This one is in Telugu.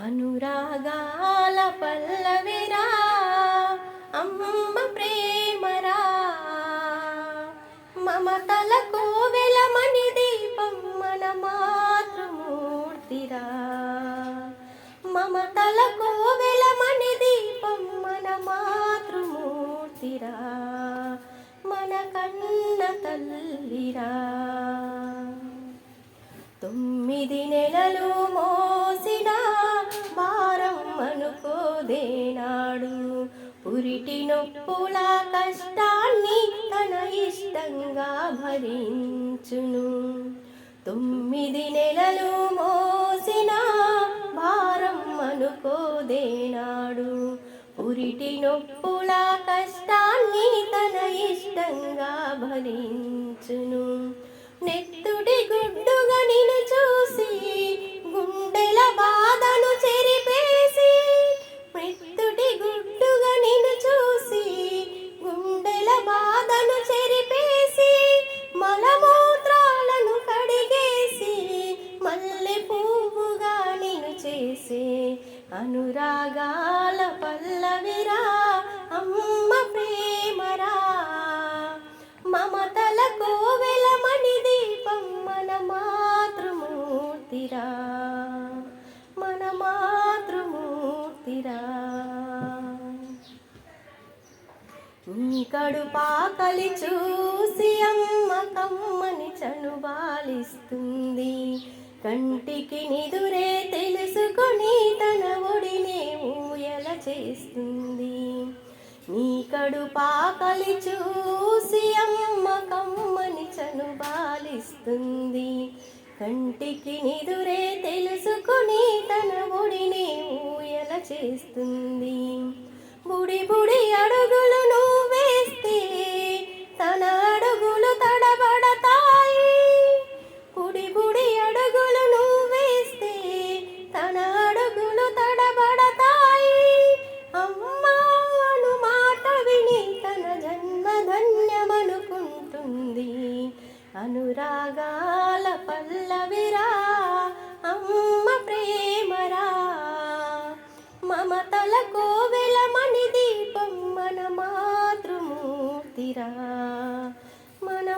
అనురాగాల పల్లవిరా అమ్మ ప్రేమరా, మమతల కోవెలమణి దీపం మన మాతృమూర్తిరా. మమతల కోవెలమణి దీపం మన మాతృమూర్తిరా, మన కన్న తల్లిరా. 9 నెలలు మోసిన భారం అనుకోదేనాడు, పురిటి నొప్పుల కష్టాన్ని తన ఇష్టంగా భరించును. 9 నెలలు మోసిన భారం అనుకోదేనాడు, పురిటి నొప్పుల కష్టాన్ని తన ఇష్టంగా భరించును. నెత్తుడి గుడ్డుగా నిన్ను చూసి గుండెల బాధను చెరిపేసి, నెత్తుడి గుడ్డుగా నిన్ను చూసి గుండెల బాధను చెరిపేసి, మలమూత్రాలను కడిగేసి మల్లె పువ్వుగా నిన్ను చేసే అనురాగాల పల్లవిరా అమ్మ ప్రేమరా. మమతల కోవెలమణి దీపం మన మాతృమూర్తిరా, మన మాతృమూర్తిరా. నీ కడుపాకలి చూసి అమ్మ కమ్మని చనుబాలిస్తుంది, కంటికి నిదురే తెలుసుకొని తన ఒడినే ఊయల చేస్తుంది. నీ కడుపాకలి చూసి అమ్మ కమ్మని చనుబాలిస్తుంది, కంటికి నిదురే తెలుసుకొని తన ఒడినే ఊయల చేస్తుంది. బుడి బుడి అడుగులు నువ్వు వేస్తే తన అడుగులు తడబడతాయి, బుడి బుడి అడుగులు నువ్వు వేస్తే తన అడుగులు తడబడతాయి. అమ్మా అను మాట విని తన జన్మ ధన్యమనుకుంటుంది. అనురాగాల పల్లవిరా అమ్మ ప్రేమరా, మమతల కోవెలమణి దీపం మన మాతృమూర్తిరా, మన